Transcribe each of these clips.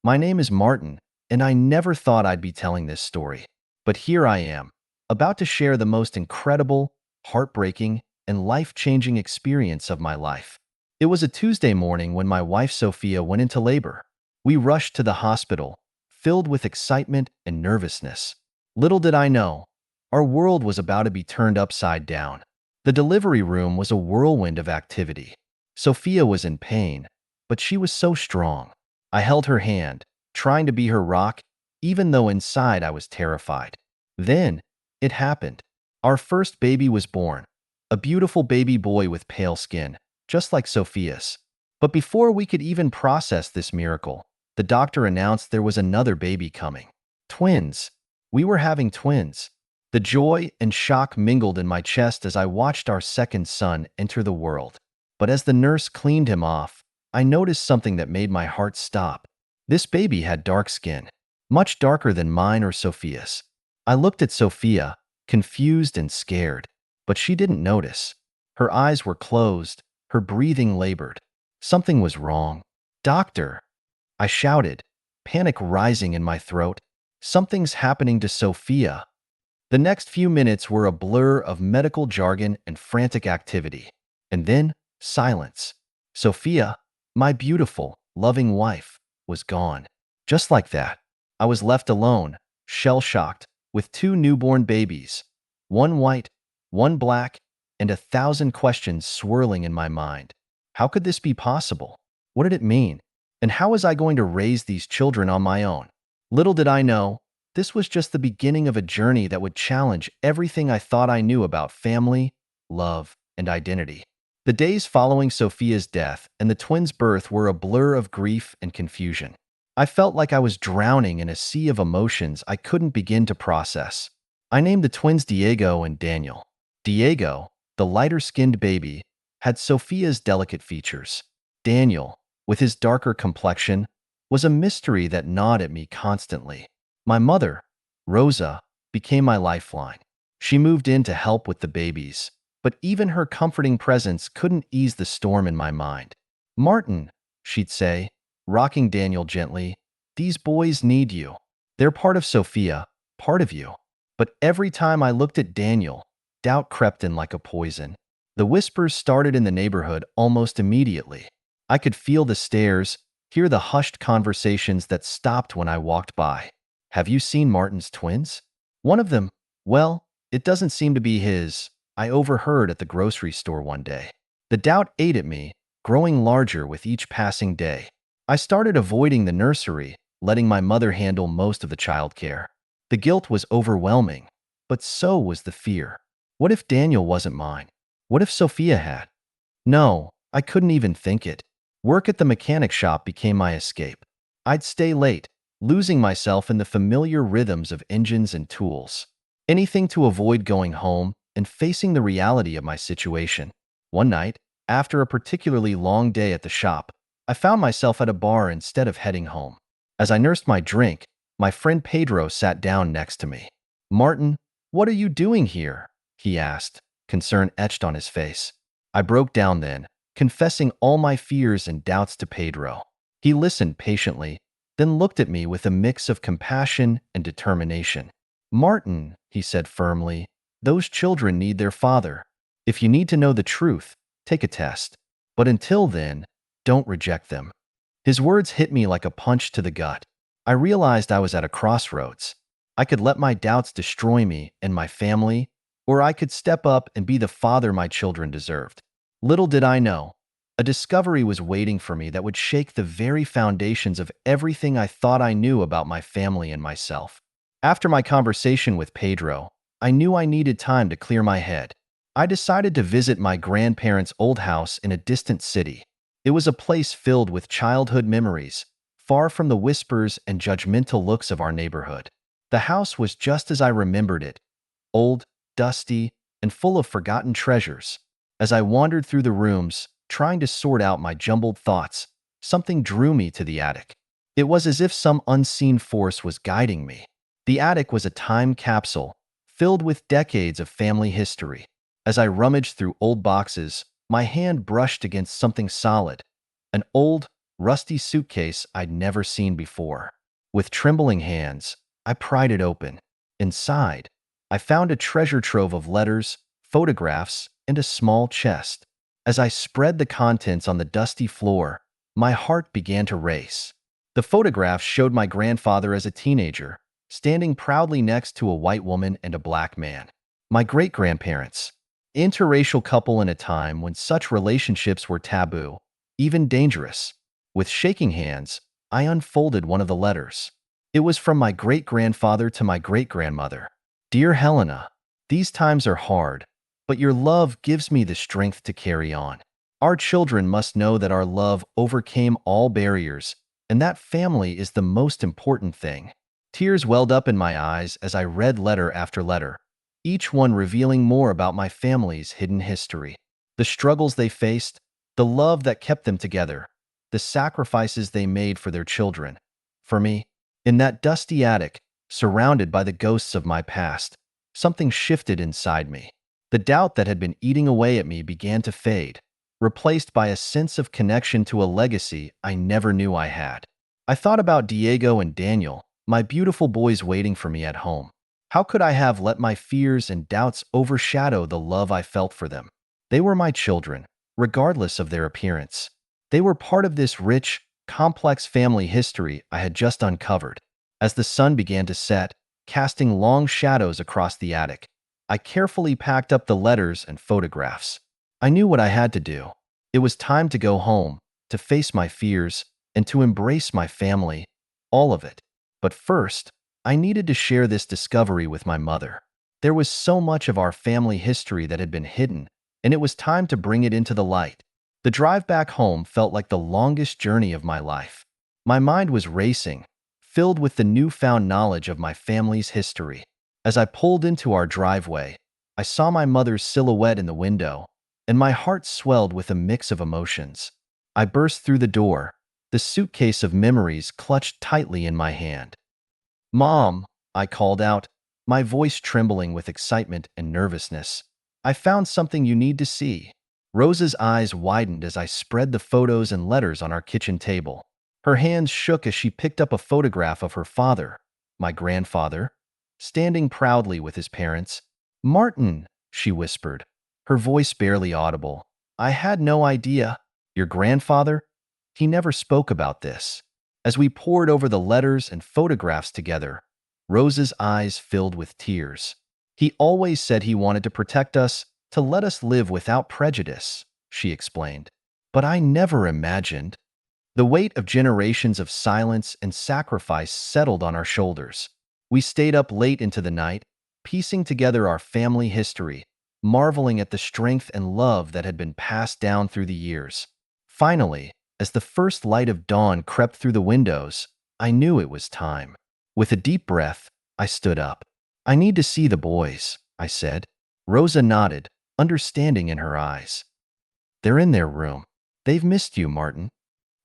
My name is Martin, and I never thought I'd be telling this story. But here I am, about to share the most incredible, heartbreaking, and life-changing experience of my life. It was a Tuesday morning when my wife Sophia went into labor. We rushed to the hospital, filled with excitement and nervousness. Little did I know, our world was about to be turned upside down. The delivery room was a whirlwind of activity. Sophia was in pain, but she was so strong. I held her hand, trying to be her rock, even though inside I was terrified. Then, it happened. Our first baby was born, a beautiful baby boy with pale skin, just like Sophia's. But before we could even process this miracle, the doctor announced there was another baby coming. Twins. We were having twins. The joy and shock mingled in my chest as I watched our second son enter the world. But as the nurse cleaned him off, I noticed something that made my heart stop. This baby had dark skin, much darker than mine or Sophia's. I looked at Sophia, confused and scared, but she didn't notice. Her eyes were closed, her breathing labored. Something was wrong. "Doctor!" I shouted, panic rising in my throat. "Something's happening to Sophia." The next few minutes were a blur of medical jargon and frantic activity. And then, silence. Sophia, my beautiful, loving wife, was gone. Just like that, I was left alone, shell-shocked, with two newborn babies, one white, one black, and 1,000 questions swirling in my mind. How could this be possible? What did it mean? And how was I going to raise these children on my own? Little did I know, this was just the beginning of a journey that would challenge everything I thought I knew about family, love, and identity. The days following Sophia's death and the twins' birth were a blur of grief and confusion. I felt like I was drowning in a sea of emotions I couldn't begin to process. I named the twins Diego and Daniel. Diego, the lighter-skinned baby, had Sophia's delicate features. Daniel, with his darker complexion, was a mystery that gnawed at me constantly. My mother, Rosa, became my lifeline. She moved in to help with the babies, but even her comforting presence couldn't ease the storm in my mind. "Martin," she'd say, rocking Daniel gently, "these boys need you. They're part of Sophia, part of you." But every time I looked at Daniel, doubt crept in like a poison. The whispers started in the neighborhood almost immediately. I could feel the stares, hear the hushed conversations that stopped when I walked by. "Have you seen Martin's twins?" One of them, "Well, it doesn't seem to be his," I overheard at the grocery store one day. The doubt ate at me, growing larger with each passing day. I started avoiding the nursery, letting my mother handle most of the childcare. The guilt was overwhelming, but so was the fear. What if Daniel wasn't mine? What if Sophia had? No, I couldn't even think it. Work at the mechanic shop became my escape. I'd stay late, losing myself in the familiar rhythms of engines and tools. Anything to avoid going home and facing the reality of my situation. One night, after a particularly long day at the shop, I found myself at a bar instead of heading home. As I nursed my drink, my friend Pedro sat down next to me. "Martin, what are you doing here?" he asked, concern etched on his face. I broke down then, confessing all my fears and doubts to Pedro. He listened patiently, then looked at me with a mix of compassion and determination. "Martin," he said firmly, "those children need their father. If you need to know the truth, take a test. But until then, don't reject them." His words hit me like a punch to the gut. I realized I was at a crossroads. I could let my doubts destroy me and my family, or I could step up and be the father my children deserved. Little did I know, a discovery was waiting for me that would shake the very foundations of everything I thought I knew about my family and myself. After my conversation with Pedro, I knew I needed time to clear my head. I decided to visit my grandparents' old house in a distant city. It was a place filled with childhood memories, far from the whispers and judgmental looks of our neighborhood. The house was just as I remembered it, old, dusty, and full of forgotten treasures. As I wandered through the rooms, trying to sort out my jumbled thoughts, something drew me to the attic. It was as if some unseen force was guiding me. The attic was a time capsule, filled with decades of family history. As I rummaged through old boxes, my hand brushed against something solid, an old, rusty suitcase I'd never seen before. With trembling hands, I pried it open. Inside, I found a treasure trove of letters, photographs, and a small chest. As I spread the contents on the dusty floor, my heart began to race. The photographs showed my grandfather as a teenager, standing proudly next to a white woman and a black man. My great-grandparents, interracial couple in a time when such relationships were taboo, even dangerous. With shaking hands, I unfolded one of the letters. It was from my great-grandfather to my great-grandmother. Dear Helena, these times are hard, but your love gives me the strength to carry on. Our children must know that our love overcame all barriers and that family is the most important thing. Tears welled up in my eyes as I read letter after letter, each one revealing more about my family's hidden history. The struggles they faced, the love that kept them together, the sacrifices they made for their children. For me, in that dusty attic, surrounded by the ghosts of my past, something shifted inside me. The doubt that had been eating away at me began to fade, replaced by a sense of connection to a legacy I never knew I had. I thought about Diego and Daniel, my beautiful boys waiting for me at home. How could I have let my fears and doubts overshadow the love I felt for them? They were my children, regardless of their appearance. They were part of this rich, complex family history I had just uncovered. As the sun began to set, casting long shadows across the attic, I carefully packed up the letters and photographs. I knew what I had to do. It was time to go home, to face my fears, and to embrace my family, all of it. But first, I needed to share this discovery with my mother. There was so much of our family history that had been hidden, and it was time to bring it into the light. The drive back home felt like the longest journey of my life. My mind was racing, filled with the newfound knowledge of my family's history. As I pulled into our driveway, I saw my mother's silhouette in the window, and my heart swelled with a mix of emotions. I burst through the door, the suitcase of memories clutched tightly in my hand. Mom, I called out, my voice trembling with excitement and nervousness. I found something you need to see. Rosa's eyes widened as I spread the photos and letters on our kitchen table. Her hands shook as she picked up a photograph of her father, my grandfather, standing proudly with his parents. Martin, she whispered, her voice barely audible. I had no idea. Your grandfather? He never spoke about this. As we pored over the letters and photographs together, Rosa's eyes filled with tears. He always said he wanted to protect us, to let us live without prejudice, she explained. But I never imagined. The weight of generations of silence and sacrifice settled on our shoulders. We stayed up late into the night, piecing together our family history, marveling at the strength and love that had been passed down through the years. Finally, as the first light of dawn crept through the windows, I knew it was time. With a deep breath, I stood up. I need to see the boys, I said. Rosa nodded, understanding in her eyes. They're in their room. They've missed you, Martin.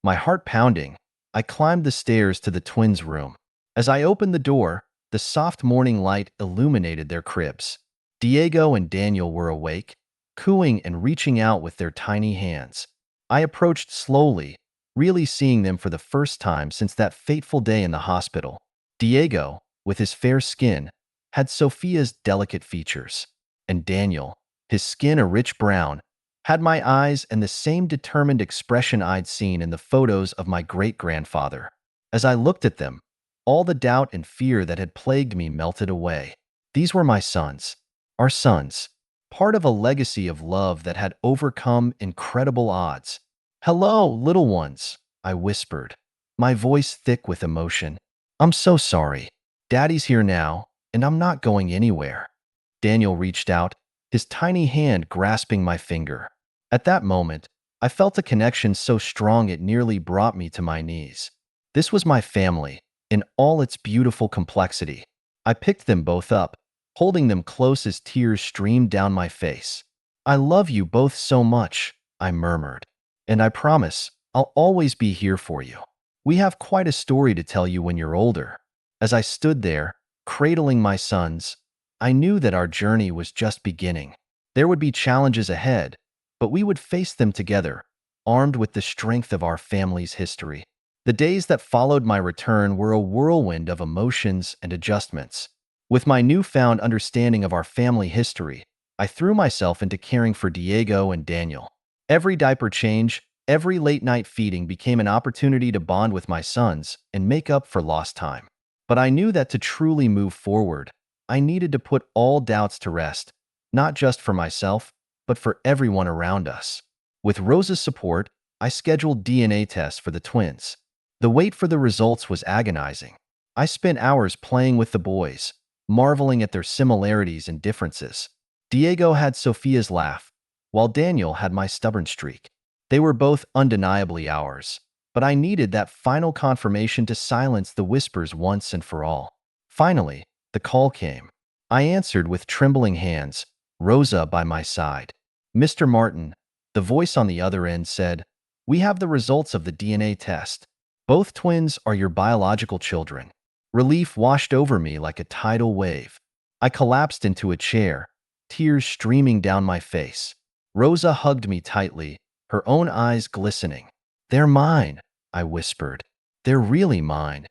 My heart pounding, I climbed the stairs to the twins' room. As I opened the door, the soft morning light illuminated their cribs. Diego and Daniel were awake, cooing and reaching out with their tiny hands. I approached slowly, really seeing them for the first time since that fateful day in the hospital. Diego, with his fair skin, had Sophia's delicate features, and Daniel, his skin a rich brown, had my eyes and the same determined expression I'd seen in the photos of my great-grandfather. As I looked at them, all the doubt and fear that had plagued me melted away. These were my sons, our sons, part of a legacy of love that had overcome incredible odds. Hello, little ones, I whispered, my voice thick with emotion. I'm so sorry. Daddy's here now, and I'm not going anywhere. Daniel reached out, his tiny hand grasping my finger. At that moment, I felt a connection so strong it nearly brought me to my knees. This was my family, in all its beautiful complexity. I picked them both up, holding them close as tears streamed down my face. I love you both so much, I murmured. And I promise, I'll always be here for you. We have quite a story to tell you when you're older. As I stood there, cradling my sons, I knew that our journey was just beginning. There would be challenges ahead, but we would face them together, armed with the strength of our family's history. The days that followed my return were a whirlwind of emotions and adjustments. With my newfound understanding of our family history, I threw myself into caring for Diego and Daniel. Every diaper change, every late-night feeding became an opportunity to bond with my sons and make up for lost time. But I knew that to truly move forward, I needed to put all doubts to rest, not just for myself, but for everyone around us. With Rosa's support, I scheduled DNA tests for the twins. The wait for the results was agonizing. I spent hours playing with the boys, marveling at their similarities and differences. Diego had Sophia's laugh, while Daniel had my stubborn streak. They were both undeniably ours, but I needed that final confirmation to silence the whispers once and for all. Finally, the call came. I answered with trembling hands, Rosa by my side. Mr. Martin, the voice on the other end said, "We have the results of the DNA test. Both twins are your biological children." Relief washed over me like a tidal wave. I collapsed into a chair, tears streaming down my face. Rosa hugged me tightly, her own eyes glistening. "They're mine," I whispered. "They're really mine."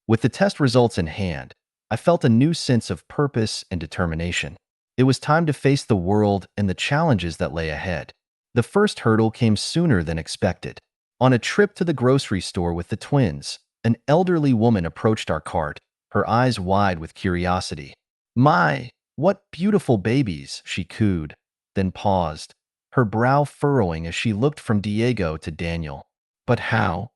With the test results in hand, I felt a new sense of purpose and determination. It was time to face the world and the challenges that lay ahead. The first hurdle came sooner than expected. On a trip to the grocery store with the twins, an elderly woman approached our cart, her eyes wide with curiosity. "My, what beautiful babies," she cooed, then paused, her brow furrowing as she looked from Diego to Daniel. "But how?"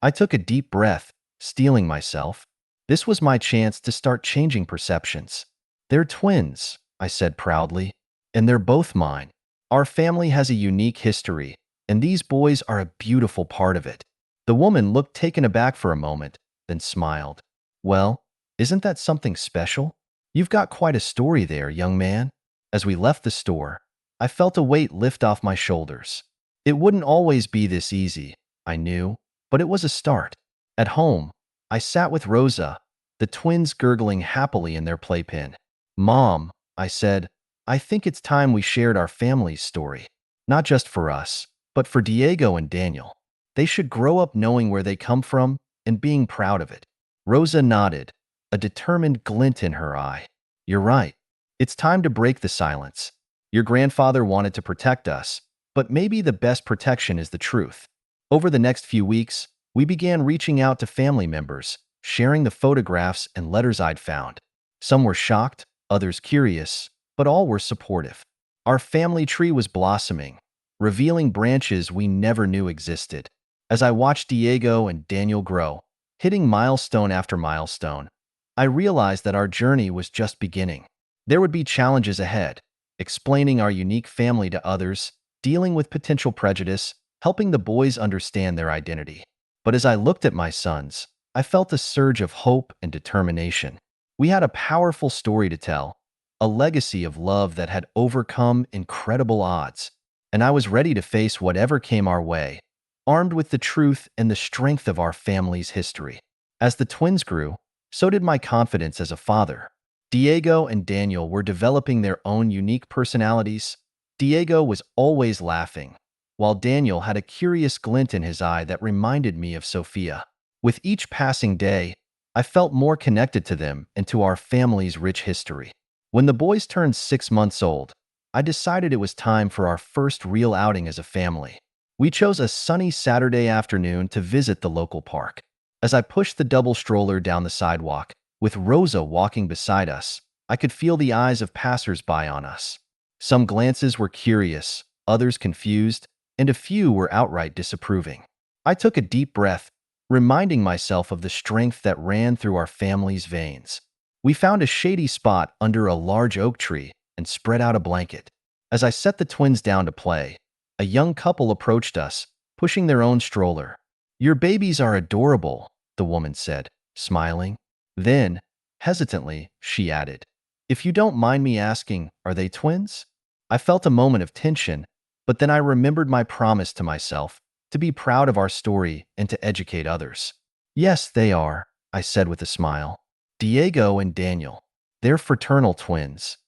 I took a deep breath, steeling myself. This was my chance to start changing perceptions. "They're twins," I said proudly, "and they're both mine. Our family has a unique history, and these boys are a beautiful part of it." The woman looked taken aback for a moment, then smiled. "Well, isn't that something special? You've got quite a story there, young man." As we left the store, I felt a weight lift off my shoulders. It wouldn't always be this easy, I knew, but it was a start. At home, I sat with Rosa, the twins gurgling happily in their playpen. "Mom," I said, "I think it's time we shared our family's story. Not just for us, but for Diego and Daniel. They should grow up knowing where they come from and being proud of it." Rosa nodded, a determined glint in her eye. "You're right. It's time to break the silence. Your grandfather wanted to protect us, but maybe the best protection is the truth." Over the next few weeks, we began reaching out to family members, sharing the photographs and letters I'd found. Some were shocked, others curious, but all were supportive. Our family tree was blossoming, revealing branches we never knew existed. As I watched Diego and Daniel grow, hitting milestone after milestone, I realized that our journey was just beginning. There would be challenges ahead, explaining our unique family to others, dealing with potential prejudice, helping the boys understand their identity. But as I looked at my sons, I felt a surge of hope and determination. We had a powerful story to tell, a legacy of love that had overcome incredible odds, and I was ready to face whatever came our way, armed with the truth and the strength of our family's history. As the twins grew, so did my confidence as a father. Diego and Daniel were developing their own unique personalities. Diego was always laughing, while Daniel had a curious glint in his eye that reminded me of Sophia. With each passing day, I felt more connected to them and to our family's rich history. When the boys turned 6 months old, I decided it was time for our first real outing as a family. We chose a sunny Saturday afternoon to visit the local park. As I pushed the double stroller down the sidewalk, with Rosa walking beside us, I could feel the eyes of passers-by on us. Some glances were curious, others confused, and a few were outright disapproving. I took a deep breath, reminding myself of the strength that ran through our family's veins. We found a shady spot under a large oak tree and spread out a blanket. As I set the twins down to play, a young couple approached us, pushing their own stroller. "Your babies are adorable," the woman said, smiling. Then, hesitantly, she added, "If you don't mind me asking, are they twins?" I felt a moment of tension, but then I remembered my promise to myself to be proud of our story and to educate others. "Yes, they are," I said with a smile. "Diego and Daniel. They're fraternal twins."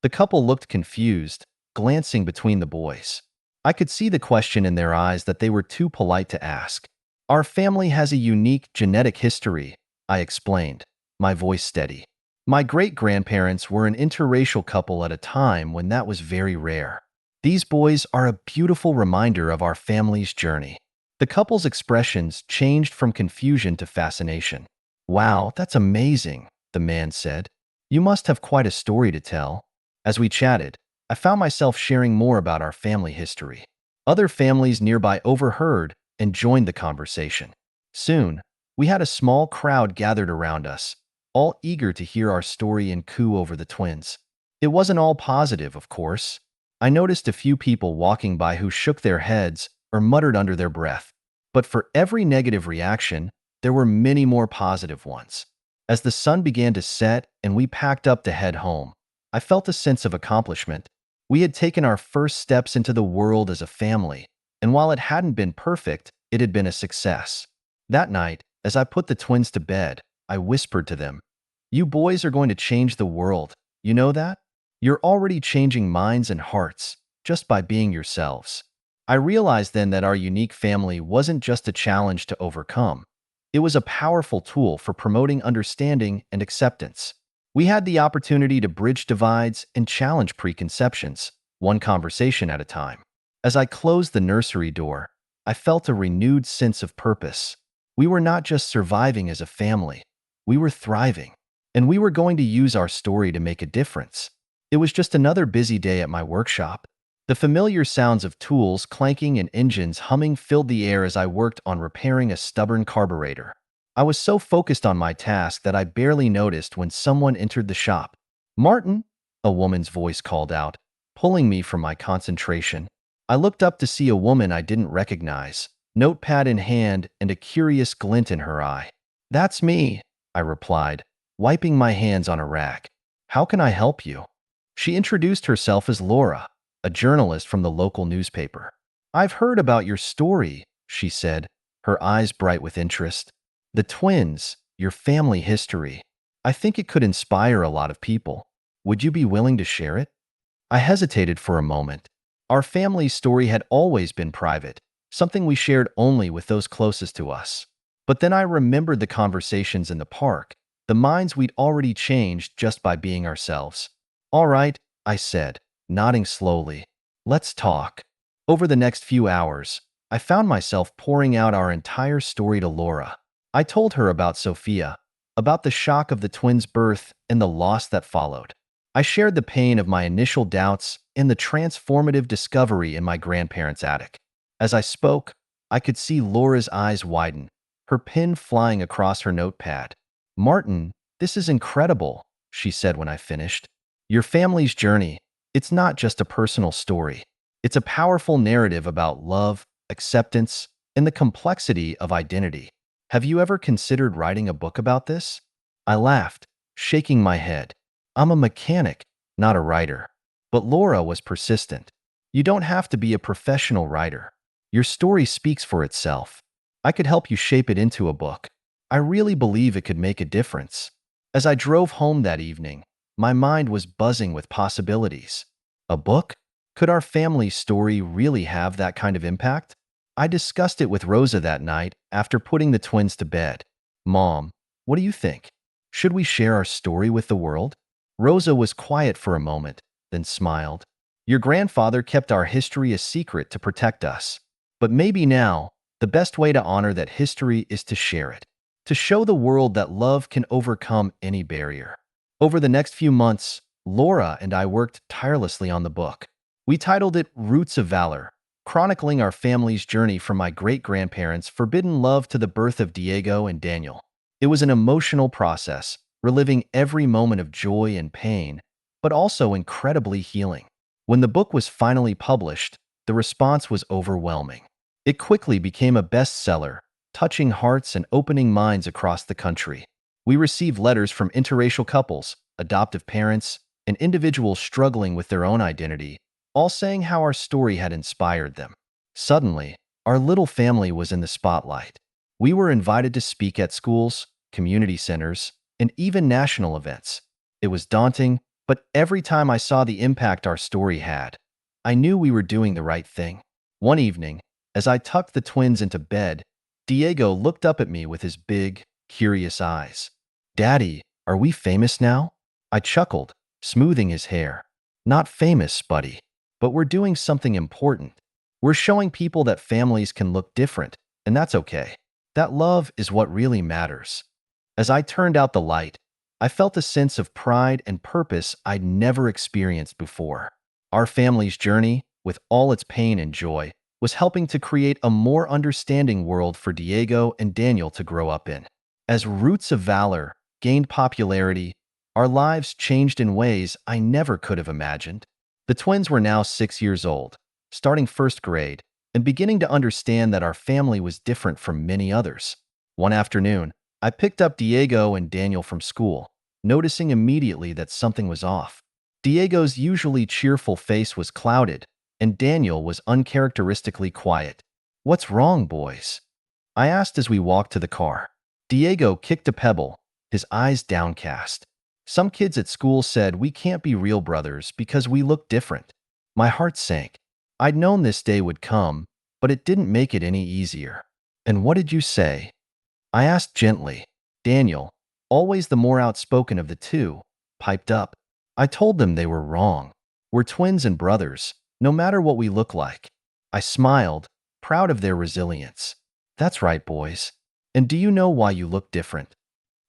The couple looked confused, glancing between the boys. I could see the question in their eyes that they were too polite to ask. Our family has a unique genetic history, I explained, my voice steady. My great-grandparents were an interracial couple at a time when that was very rare. These boys are a beautiful reminder of our family's journey. The couple's expressions changed from confusion to fascination. Wow, that's amazing, the man said. You must have quite a story to tell. As we chatted, I found myself sharing more about our family history. Other families nearby overheard and joined the conversation. Soon, we had a small crowd gathered around us, all eager to hear our story and coo over the twins. It wasn't all positive, of course. I noticed a few people walking by who shook their heads or muttered under their breath. But for every negative reaction, there were many more positive ones. As the sun began to set and we packed up to head home, I felt a sense of accomplishment. We had taken our first steps into the world as a family, and while it hadn't been perfect, it had been a success. That night, as I put the twins to bed, I whispered to them, "You boys are going to change the world. You know that? You're already changing minds and hearts just by being yourselves." I realized then that our unique family wasn't just a challenge to overcome. It was a powerful tool for promoting understanding and acceptance. We had the opportunity to bridge divides and challenge preconceptions, one conversation at a time. As I closed the nursery door, I felt a renewed sense of purpose. We were not just surviving as a family, we were thriving. And we were going to use our story to make a difference. It was just another busy day at my workshop. The familiar sounds of tools clanking and engines humming filled the air as I worked on repairing a stubborn carburetor. I was so focused on my task that I barely noticed when someone entered the shop. "Martin," a woman's voice called out, pulling me from my concentration. I looked up to see a woman I didn't recognize, notepad in hand and a curious glint in her eye. "That's me," I replied, wiping my hands on a rag. "How can I help you?" She introduced herself as Laura, a journalist from the local newspaper. "I've heard about your story," she said, her eyes bright with interest. "The twins, your family history. I think it could inspire a lot of people. Would you be willing to share it?" I hesitated for a moment. Our family's story had always been private, something we shared only with those closest to us. But then I remembered the conversations in the park, the minds we'd already changed just by being ourselves. "All right," I said, nodding slowly. "Let's talk." Over the next few hours, I found myself pouring out our entire story to Laura. I told her about Sophia, about the shock of the twins' birth and the loss that followed. I shared the pain of my initial doubts and the transformative discovery in my grandparents' attic. As I spoke, I could see Laura's eyes widen, her pen flying across her notepad. "Martin, this is incredible," she said when I finished. "Your family's journey, it's not just a personal story. It's a powerful narrative about love, acceptance, and the complexity of identity. Have you ever considered writing a book about this?" I laughed, shaking my head. "I'm a mechanic, not a writer." But Laura was persistent. "You don't have to be a professional writer. Your story speaks for itself. I could help you shape it into a book. I really believe it could make a difference." As I drove home that evening, my mind was buzzing with possibilities. A book? Could our family story really have that kind of impact? I discussed it with Rosa that night after putting the twins to bed. "Mom, what do you think? Should we share our story with the world?" Rosa was quiet for a moment, then smiled. "Your grandfather kept our history a secret to protect us. But maybe now, the best way to honor that history is to share it, to show the world that love can overcome any barrier." Over the next few months, Laura and I worked tirelessly on the book. We titled it Roots of Valor, chronicling our family's journey from my great-grandparents' forbidden love to the birth of Diego and Daniel. It was an emotional process, reliving every moment of joy and pain, but also incredibly healing. When the book was finally published, the response was overwhelming. It quickly became a bestseller, touching hearts and opening minds across the country. We received letters from interracial couples, adoptive parents, and individuals struggling with their own identity, all saying how our story had inspired them. Suddenly, our little family was in the spotlight. We were invited to speak at schools, community centers, and even national events. It was daunting, but every time I saw the impact our story had, I knew we were doing the right thing. One evening, as I tucked the twins into bed, Diego looked up at me with his big, curious eyes. Daddy, are we famous now? I chuckled, smoothing his hair. Not famous, buddy, but we're doing something important. We're showing people that families can look different, and that's okay. That love is what really matters. As I turned out the light, I felt a sense of pride and purpose I'd never experienced before. Our family's journey, with all its pain and joy, was helping to create a more understanding world for Diego and Daniel to grow up in. As Roots of Valor gained popularity, our lives changed in ways I never could have imagined. The twins were now 6 years old, starting first grade, and beginning to understand that our family was different from many others. One afternoon, I picked up Diego and Daniel from school, noticing immediately that something was off. Diego's usually cheerful face was clouded, and Daniel was uncharacteristically quiet. "What's wrong, boys?" I asked as we walked to the car. Diego kicked a pebble, his eyes downcast. "Some kids at school said we can't be real brothers because we look different." My heart sank. I'd known this day would come, but it didn't make it any easier. "And what did you say?" I asked gently. Daniel, always the more outspoken of the two, piped up. "I told them they were wrong. We're twins and brothers, no matter what we look like." I smiled, proud of their resilience. "That's right, boys. And do you know why you look different?"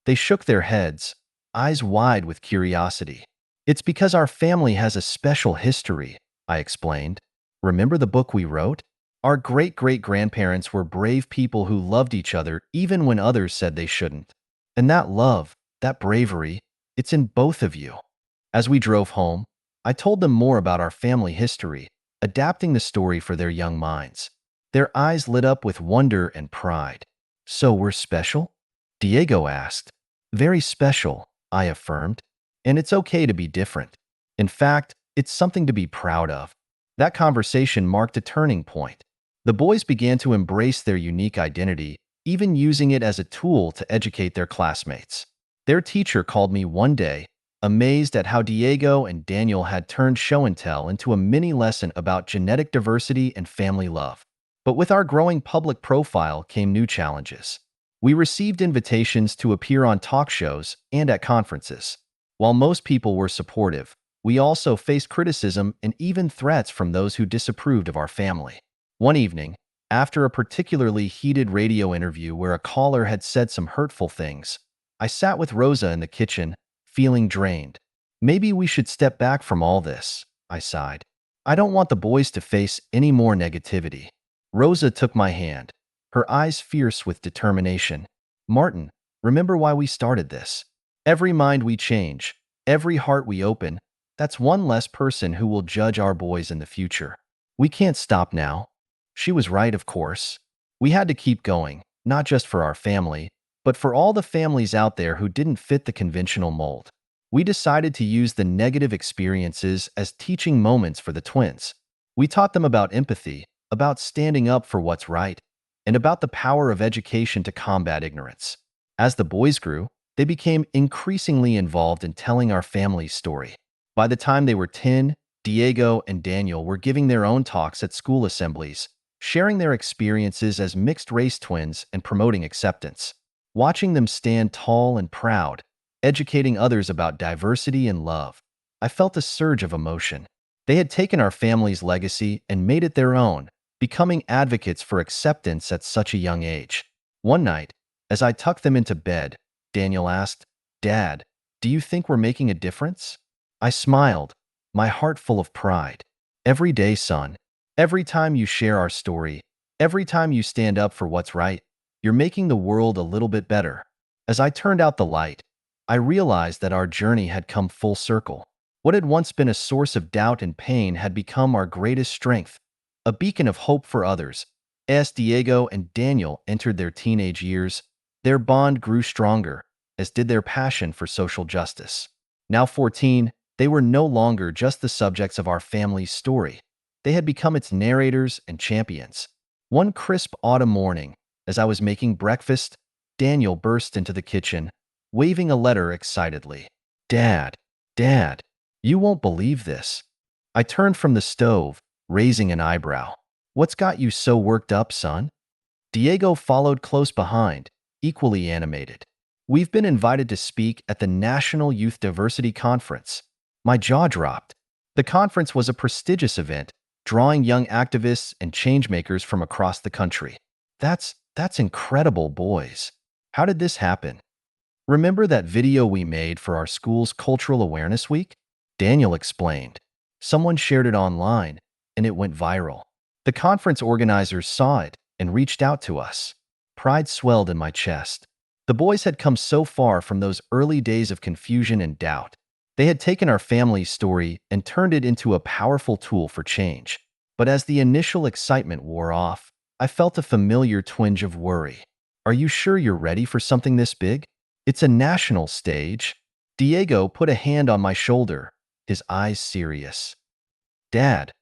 They shook their heads, eyes wide with curiosity. "It's because our family has a special history," I explained. "Remember the book we wrote? Our great-great-grandparents were brave people who loved each other even when others said they shouldn't. And that love, that bravery, it's in both of you." As we drove home, I told them more about our family history, adapting the story for their young minds. Their eyes lit up with wonder and pride. "So we're special?" Diego asked. "Very special," I affirmed. "And it's okay to be different. In fact, it's something to be proud of." That conversation marked a turning point. The boys began to embrace their unique identity, even using it as a tool to educate their classmates. Their teacher called me one day, amazed at how Diego and Daniel had turned show and tell into a mini lesson about genetic diversity and family love. But with our growing public profile came new challenges. We received invitations to appear on talk shows and at conferences. While most people were supportive, we also faced criticism and even threats from those who disapproved of our family. One evening, after a particularly heated radio interview where a caller had said some hurtful things, I sat with Rosa in the kitchen, feeling drained. "Maybe we should step back from all this," I sighed. "I don't want the boys to face any more negativity." Rosa took my hand, her eyes fierce with determination. "Martin, remember why we started this. Every mind we change, every heart we open, that's one less person who will judge our boys in the future. We can't stop now." She was right, of course. We had to keep going, not just for our family, but for all the families out there who didn't fit the conventional mold. We decided to use the negative experiences as teaching moments for the twins. We taught them about empathy, about standing up for what's right, and about the power of education to combat ignorance. As the boys grew, they became increasingly involved in telling our family's story. By the time they were 10, Diego and Daniel were giving their own talks at school assemblies, sharing their experiences as mixed-race twins and promoting acceptance. Watching them stand tall and proud, educating others about diversity and love, I felt a surge of emotion. They had taken our family's legacy and made it their own, becoming advocates for acceptance at such a young age. One night, as I tucked them into bed, Daniel asked, "Dad, do you think we're making a difference?" I smiled, my heart full of pride. "Every day, son. Every time you share our story, every time you stand up for what's right, you're making the world a little bit better." As I turned out the light, I realized that our journey had come full circle. What had once been a source of doubt and pain had become our greatest strength, a beacon of hope for others. As Diego and Daniel entered their teenage years, their bond grew stronger, as did their passion for social justice. Now 14, they were no longer just the subjects of our family's story. They had become its narrators and champions. One crisp autumn morning, as I was making breakfast, Daniel burst into the kitchen, waving a letter excitedly. "Dad, Dad, you won't believe this." I turned from the stove, raising an eyebrow. What's got you so worked up, son? Diego followed close behind, equally animated. We've been invited to speak at the National Youth Diversity Conference. My jaw dropped. The conference was a prestigious event, drawing young activists and changemakers from across the country. That's incredible, boys. How did this happen? Remember that video we made for our school's Cultural Awareness Week? Daniel explained. Someone shared it online, and it went viral. The conference organizers saw it and reached out to us. Pride swelled in my chest. The boys had come so far from those early days of confusion and doubt. They had taken our family's story and turned it into a powerful tool for change. But as the initial excitement wore off, I felt a familiar twinge of worry. Are you sure you're ready for something this big? It's a national stage. Diego put a hand on my shoulder, his eyes serious. Dad,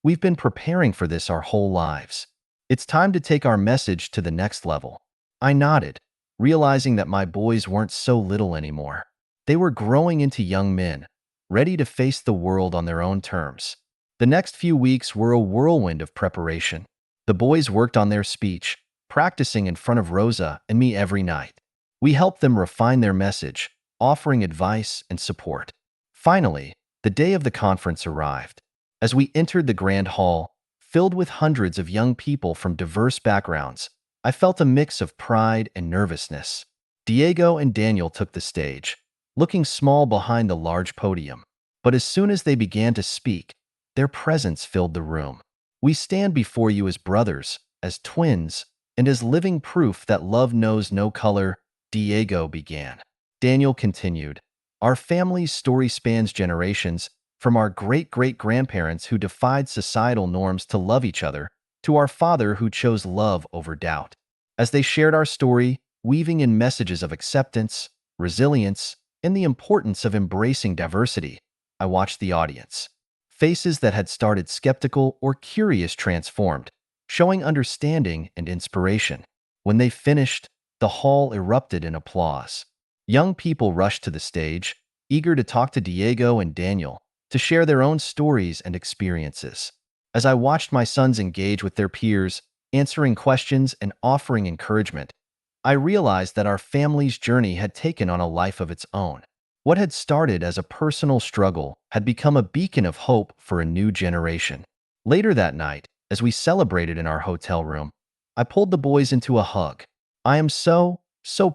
we've been preparing for this our whole lives. It's time to take our message to the next level. I nodded, realizing that my boys weren't so little anymore. They were growing into young men, ready to face the world on their own terms. The next few weeks were a whirlwind of preparation. The boys worked on their speech, practicing in front of Rosa and me every night. We helped them refine their message, offering advice and support. Finally, the day of the conference arrived. As we entered the grand hall, filled with hundreds of young people from diverse backgrounds, I felt a mix of pride and nervousness. Diego and Daniel took the stage, looking small behind the large podium. But as soon as they began to speak, their presence filled the room. We stand before you as brothers, as twins, and as living proof that love knows no color, Diego began. Daniel continued. Our family's story spans generations, from our great-great-grandparents who defied societal norms to love each other, to our father who chose love over doubt. As they shared our story, weaving in messages of acceptance, resilience, and the importance of embracing diversity, I watched the audience. Faces that had started skeptical or curious transformed, showing understanding and inspiration. When they finished, the hall erupted in applause. Young people rushed to the stage, eager to talk to Diego and Daniel, to share their own stories and experiences. As I watched my sons engage with their peers, answering questions and offering encouragement, I realized that our family's journey had taken on a life of its own. What had started as a personal struggle had become a beacon of hope for a new generation. Later that night, as we celebrated in our hotel room, I pulled the boys into a hug. I am so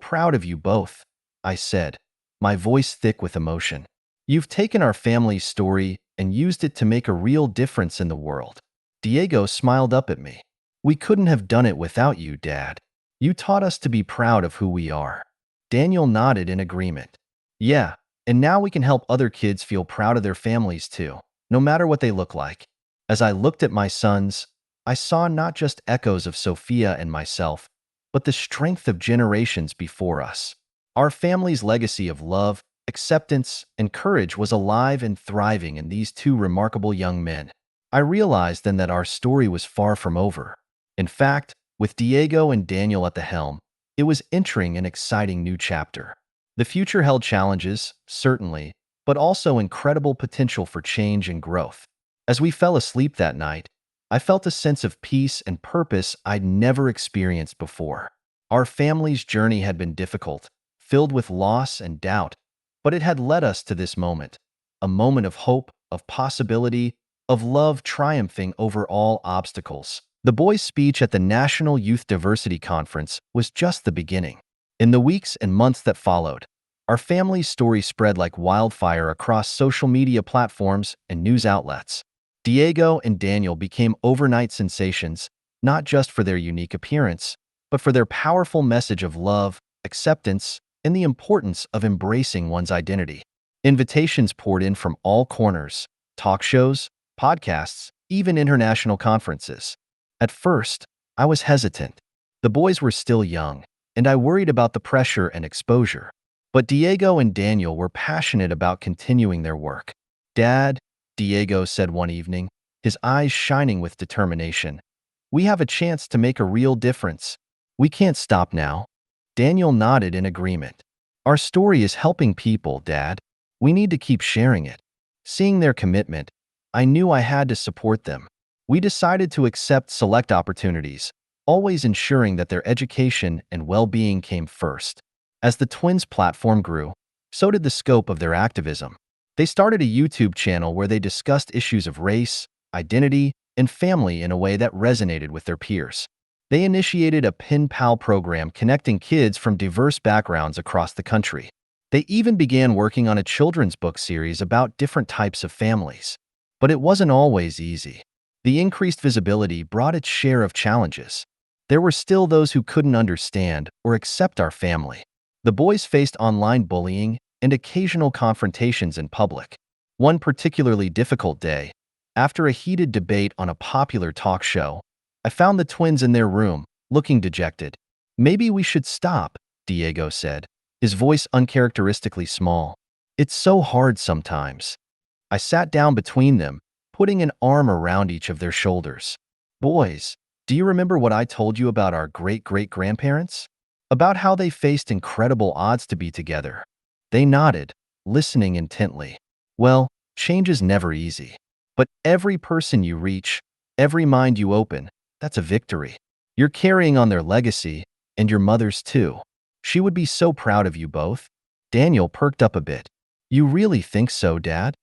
proud of you both, I said, my voice thick with emotion. You've taken our family's story and used it to make a real difference in the world. Diego smiled up at me. We couldn't have done it without you, Dad. You taught us to be proud of who we are. Daniel nodded in agreement. Yeah, and now we can help other kids feel proud of their families too, no matter what they look like. As I looked at my sons, I saw not just echoes of Sophia and myself, but the strength of generations before us. Our family's legacy of love, acceptance, and courage was alive and thriving in these two remarkable young men. I realized then that our story was far from over. In fact, with Diego and Daniel at the helm, it was entering an exciting new chapter. The future held challenges, certainly, but also incredible potential for change and growth. As we fell asleep that night, I felt a sense of peace and purpose I'd never experienced before. Our family's journey had been difficult, filled with loss and doubt, but it had led us to this moment, a moment of hope, of possibility, of love triumphing over all obstacles. The boys' speech at the National Youth Diversity Conference was just the beginning. In the weeks and months that followed, our family's story spread like wildfire across social media platforms and news outlets. Diego and Daniel became overnight sensations, not just for their unique appearance, but for their powerful message of love, acceptance, and the importance of embracing one's identity. Invitations poured in from all corners, talk shows, podcasts, even international conferences. At first, I was hesitant. The boys were still young, and I worried about the pressure and exposure. But Diego and Daniel were passionate about continuing their work. Dad, Diego said one evening, his eyes shining with determination, we have a chance to make a real difference. We can't stop now. Daniel nodded in agreement. Our story is helping people, Dad. We need to keep sharing it. Seeing their commitment, I knew I had to support them. We decided to accept select opportunities, always ensuring that their education and well-being came first. As the twins' platform grew, so did the scope of their activism. They started a YouTube channel where they discussed issues of race, identity, and family in a way that resonated with their peers. They initiated a Pen Pal program connecting kids from diverse backgrounds across the country. They even began working on a children's book series about different types of families. But it wasn't always easy. The increased visibility brought its share of challenges. There were still those who couldn't understand or accept our family. The boys faced online bullying and occasional confrontations in public. One particularly difficult day, after a heated debate on a popular talk show, I found the twins in their room, looking dejected. "Maybe we should stop," Diego said, his voice uncharacteristically small. "It's so hard sometimes." I sat down between them, putting an arm around each of their shoulders. "Boys, do you remember what I told you about our great-great-grandparents? About how they faced incredible odds to be together?" They nodded, listening intently. "Well, change is never easy. But every person you reach, every mind you open, that's a victory. You're carrying on their legacy, and your mother's too. She would be so proud of you both." Daniel perked up a bit. "You really think so, Dad?"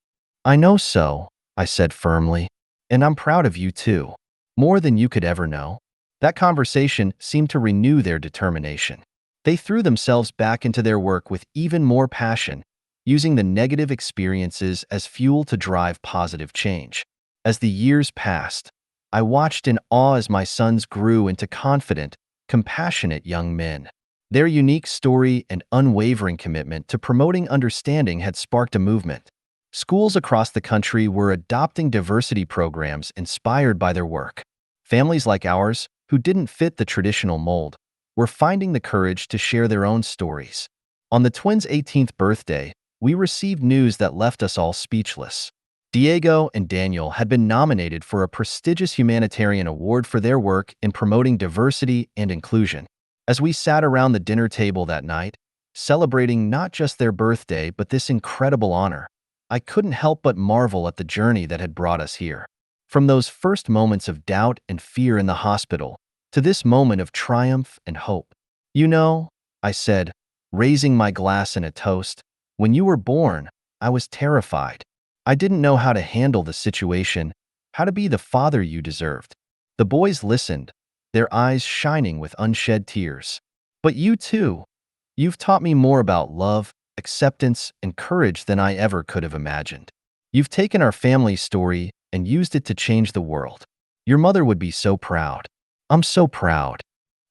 "I know so," I said firmly. "And I'm proud of you too. More than you could ever know." That conversation seemed to renew their determination. They threw themselves back into their work with even more passion, using the negative experiences as fuel to drive positive change. As the years passed, I watched in awe as my sons grew into confident, compassionate young men. Their unique story and unwavering commitment to promoting understanding had sparked a movement. Schools across the country were adopting diversity programs inspired by their work. Families like ours, who didn't fit the traditional mold, were finding the courage to share their own stories. On the twins' 18th birthday, we received news that left us all speechless. Diego and Daniel had been nominated for a prestigious humanitarian award for their work in promoting diversity and inclusion. As we sat around the dinner table that night, celebrating not just their birthday but this incredible honor, I couldn't help but marvel at the journey that had brought us here. From those first moments of doubt and fear in the hospital, to this moment of triumph and hope. "You know," I said, raising my glass in a toast, "when you were born, I was terrified. I didn't know how to handle the situation, how to be the father you deserved." The boys listened, their eyes shining with unshed tears. "But you too. You've taught me more about love, acceptance, and courage than I ever could have imagined. You've taken our family story and used it to change the world. Your mother would be so proud. I'm so proud."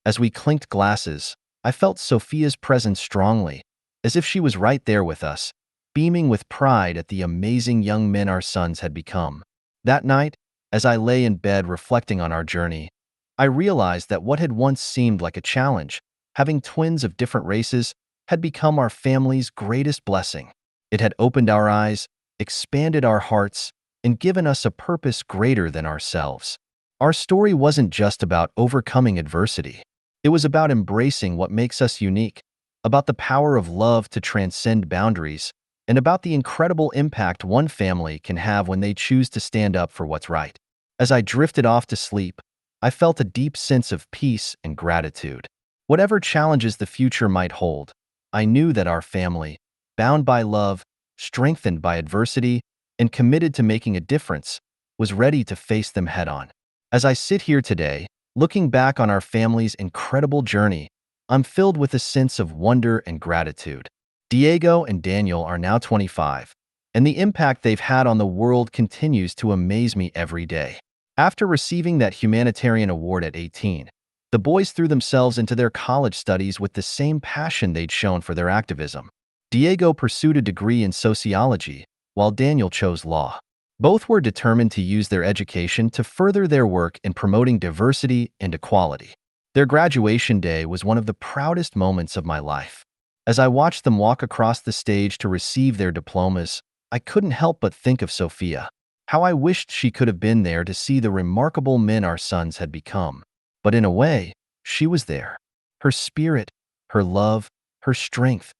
As we clinked glasses, I felt Sophia's presence strongly, as if she was right there with us, beaming with pride at the amazing young men our sons had become. That night, as I lay in bed reflecting on our journey, I realized that what had once seemed like a challenge, having twins of different races, had become our family's greatest blessing. It had opened our eyes, expanded our hearts, and given us a purpose greater than ourselves. Our story wasn't just about overcoming adversity. It was about embracing what makes us unique, about the power of love to transcend boundaries, and about the incredible impact one family can have when they choose to stand up for what's right. As I drifted off to sleep, I felt a deep sense of peace and gratitude. Whatever challenges the future might hold, I knew that our family, bound by love, strengthened by adversity, and committed to making a difference, was ready to face them head-on. As I sit here today, looking back on our family's incredible journey, I'm filled with a sense of wonder and gratitude. Diego and Daniel are now 25, and the impact they've had on the world continues to amaze me every day. After receiving that humanitarian award at 18, the boys threw themselves into their college studies with the same passion they'd shown for their activism. Diego pursued a degree in sociology, while Daniel chose law. Both were determined to use their education to further their work in promoting diversity and equality. Their graduation day was one of the proudest moments of my life. As I watched them walk across the stage to receive their diplomas, I couldn't help but think of Sophia. How I wished she could have been there to see the remarkable men our sons had become. But in a way, she was there. Her spirit, her love, her strength.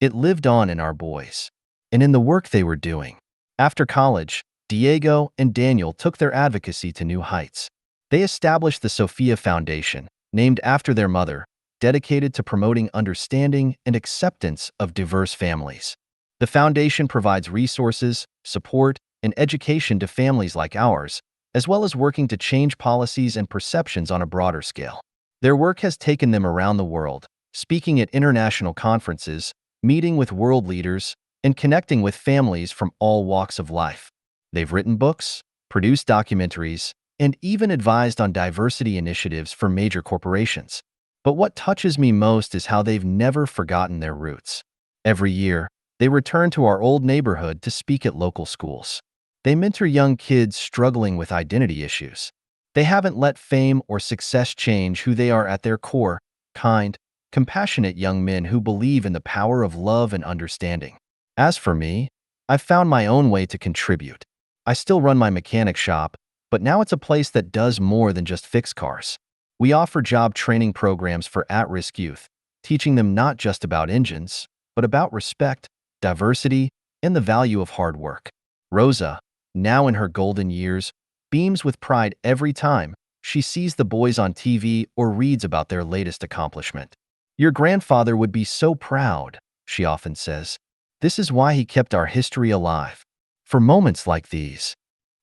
It lived on in our boys, and in the work they were doing. After college, Diego and Daniel took their advocacy to new heights. They established the Sophia Foundation, named after their mother, dedicated to promoting understanding and acceptance of diverse families. The foundation provides resources, support, and education to families like ours, as well as working to change policies and perceptions on a broader scale. Their work has taken them around the world, speaking at international conferences, meeting with world leaders, and connecting with families from all walks of life. They've written books, produced documentaries, and even advised on diversity initiatives for major corporations. But what touches me most is how they've never forgotten their roots. Every year, they return to our old neighborhood to speak at local schools. They mentor young kids struggling with identity issues. They haven't let fame or success change who they are at their core: kind, compassionate young men who believe in the power of love and understanding. As for me, I've found my own way to contribute. I still run my mechanic shop, but now it's a place that does more than just fix cars. We offer job training programs for at-risk youth, teaching them not just about engines, but about respect, diversity, and the value of hard work. Rosa, now in her golden years, beams with pride every time she sees the boys on TV or reads about their latest accomplishment. "Your grandfather would be so proud," she often says. "This is why he kept our history alive." For moments like these.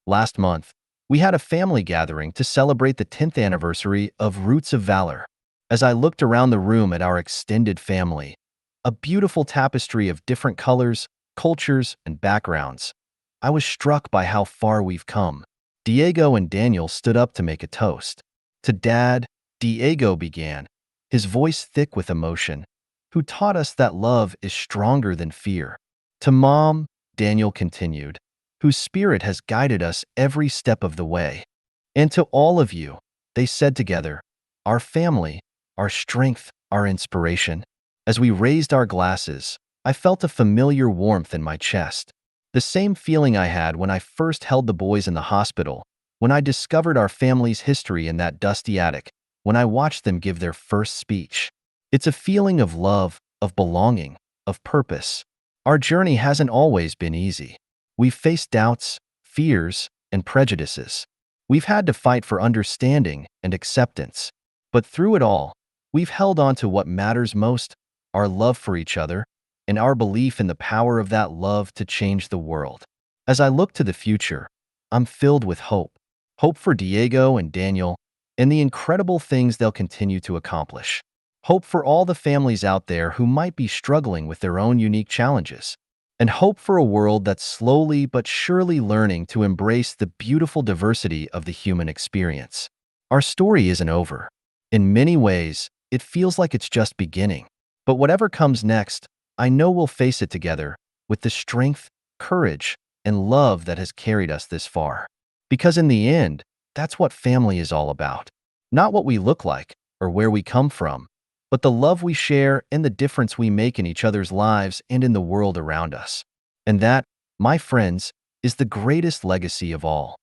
Last month, we had a family gathering to celebrate the 10th anniversary of Roots of Valor. As I looked around the room at our extended family, a beautiful tapestry of different colors, cultures, and backgrounds, I was struck by how far we've come. Diego and Daniel stood up to make a toast. "To Dad," Diego began, his voice thick with emotion, "who taught us that love is stronger than fear." "To Mom," Daniel continued, "whose spirit has guided us every step of the way." "And to all of you," they said together, "our family, our strength, our inspiration." As we raised our glasses, I felt a familiar warmth in my chest. The same feeling I had when I first held the boys in the hospital, when I discovered our family's history in that dusty attic, when I watched them give their first speech. It's a feeling of love, of belonging, of purpose. Our journey hasn't always been easy. We've faced doubts, fears, and prejudices. We've had to fight for understanding and acceptance. But through it all, we've held on to what matters most: our love for each other, and our belief in the power of that love to change the world. As I look to the future, I'm filled with hope. Hope for Diego and Daniel and the incredible things they'll continue to accomplish. Hope for all the families out there who might be struggling with their own unique challenges. And hope for a world that's slowly but surely learning to embrace the beautiful diversity of the human experience. Our story isn't over. In many ways, it feels like it's just beginning. But whatever comes next, I know we'll face it together with the strength, courage, and love that has carried us this far. Because in the end, that's what family is all about. Not what we look like or where we come from, but the love we share and the difference we make in each other's lives and in the world around us. And that, my friends, is the greatest legacy of all.